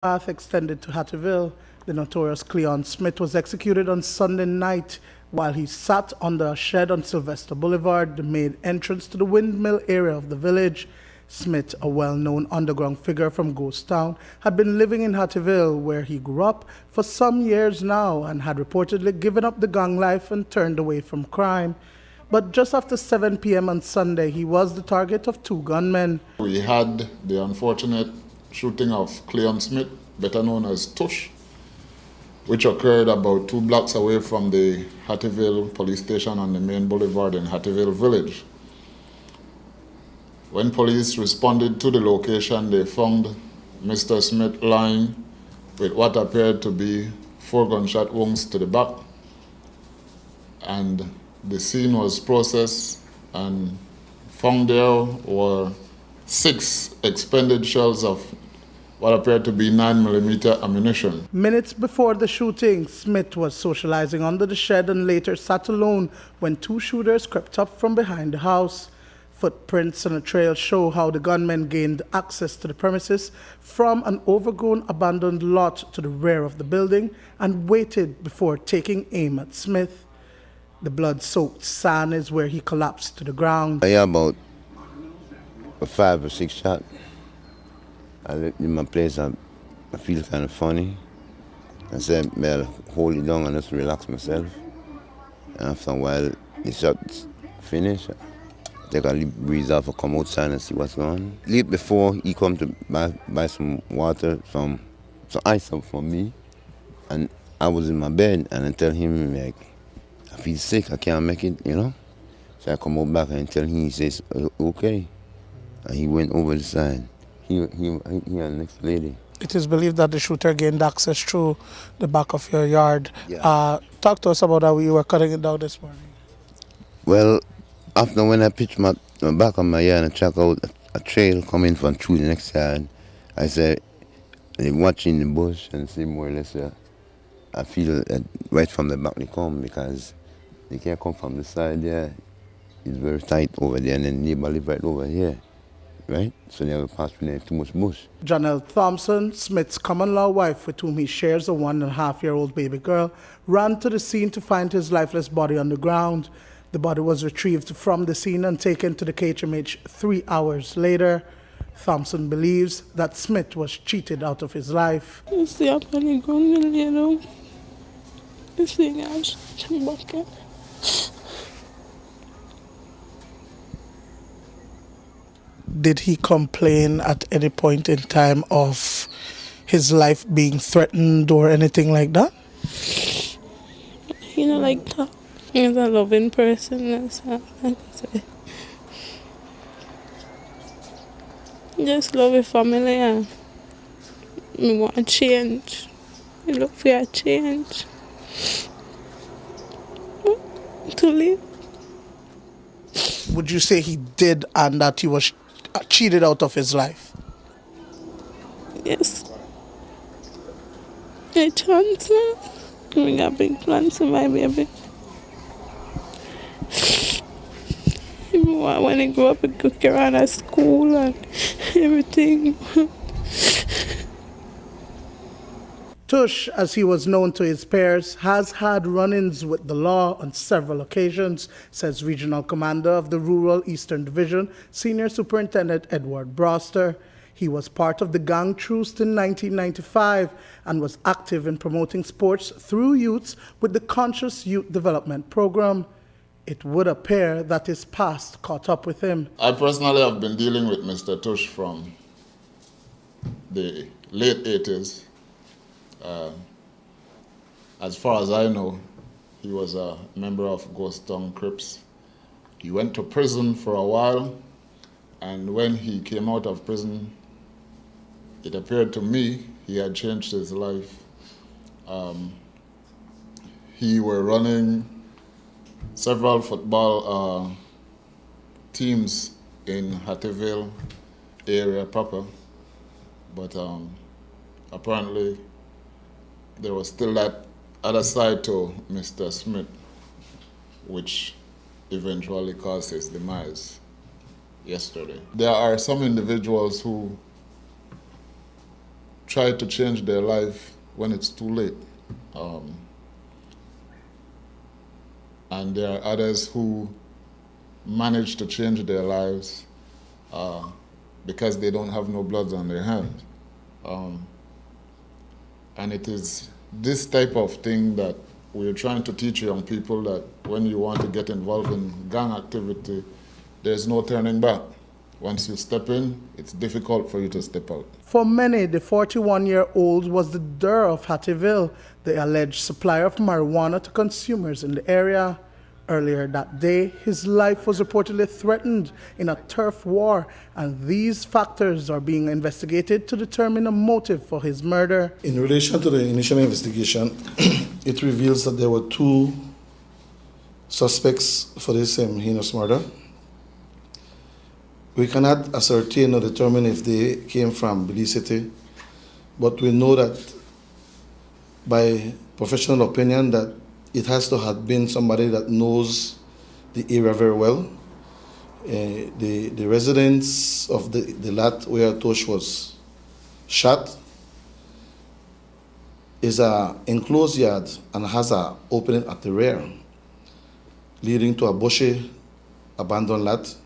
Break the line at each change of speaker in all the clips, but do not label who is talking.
Path extended to Hattieville. The notorious Cleon Smith was executed on Sunday night while he sat under a shed on Sylvester Boulevard, the main entrance to the windmill area of the village. Smith, a well-known underground figure from Ghost Town, had been living in Hattieville, where he grew up, for some years now and had reportedly given up the gang life and turned away from crime. But just after 7 p.m. on Sunday, he was the target of two gunmen.
We had the unfortunate shooting of Cleon Smith, better known as Tush, which occurred about 2 blocks away from the Hattieville police station on the main boulevard in Hattieville village. When police responded to the location, they found Mr. Smith lying with what appeared to be 4 gunshot wounds to the back. And the scene was processed, and found there were 6 expended shells of what appeared to be 9mm ammunition.
Minutes before the shooting, Smith was socializing under the shed and later sat alone when 2 shooters crept up from behind the house. Footprints on a trail show how the gunmen gained access to the premises from an overgrown abandoned lot to the rear of the building and waited before taking aim at Smith. The blood-soaked sand is where he collapsed to the ground.
I had about 5 or 6 shots. I looked in my place, I feel kind of funny. I said, well, hold it down and just relax myself. And after a while, the shots finished. Take a little breeze off and come outside and see what's going on. Late before, he come to buy some water, some ice up for me. And I was in my bed and I tell him, like, I feel sick, I can't make it, you know? So I come out back and tell him, he says, okay. And he went over the side. He and the next lady.
It is believed that the shooter gained access through the back of your yard.
Yeah.
Talk to us about how you were cutting it down this morning.
Well, after when I pitched my back on my yard and check out a trail coming from through the next yard, I said, watching the bush and see more or less, I feel that right from the back they come because they can't come from the side there. It's very tight over there and then the neighbor live right over here. Right? So they have to pass through there too much bush.
Janelle Thompson, Smith's common-law wife, with whom he shares a 1.5-year-old baby girl, ran to the scene to find his lifeless body on the ground. The body was retrieved from the scene and taken to the KHMH 3 hours later. Thompson believes that Smith was cheated out of his life.
You see up on the ground, you know. You see guys, bucket.
Did he complain at any point in time of his life being threatened or anything like that?
You know, like that. He's a loving person, that's all I can say. Just love your family and we want to change. We look for a change. To live.
Would you say he did and that he was cheated out of his life?
Yes. A chance. We got big plans for my baby. When I grew up, I could carry on at school and everything.
Tush, as he was known to his peers, has had run-ins with the law on several occasions, says Regional Commander of the Rural Eastern Division, Senior Superintendent Edward Broaster. He was part of the gang truce in 1995 and was active in promoting sports through youths with the Conscious Youth Development Program. It would appear that his past caught up with him.
I personally have been dealing with Mr. Tush from the late 80s. As far as I know, he was a member of Ghost Town Crips. He went to prison for a while, and when he came out of prison, it appeared to me he had changed his life. He were running several football teams in Hattieville area proper, but apparently there was still that other side to Mr. Smith, which eventually caused his demise yesterday. There are some individuals who try to change their life when it's too late. And there are others who manage to change their lives because they don't have no blood on their hands. And it is this type of thing that we're trying to teach young people, that when you want to get involved in gang activity, there's no turning back. Once you step in, it's difficult for you to step out.
For many, the 41-year-old was the Dur of Hattieville, the alleged supplier of marijuana to consumers in the area. Earlier that day, his life was reportedly threatened in a turf war, and these factors are being investigated to determine a motive for his murder.
In relation to the initial investigation, it reveals that there were 2 suspects for this heinous murder. We cannot ascertain or determine if they came from Belize City, but we know that by professional opinion that it has to have been somebody that knows the area very well. The residence of the lot where Tush was shot is an enclosed yard and has an opening at the rear, leading to a bushy, abandoned lot.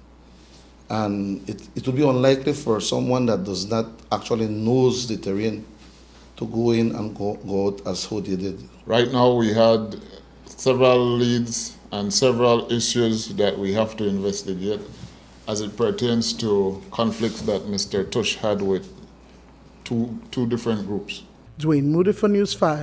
And it would be unlikely for someone that does not actually knows the terrain to go in and go out as how they did.
Right now we had several leads and several issues that we have to investigate as it pertains to conflicts that Mr. Tush had with two different groups.
Dwayne Moody for News 5.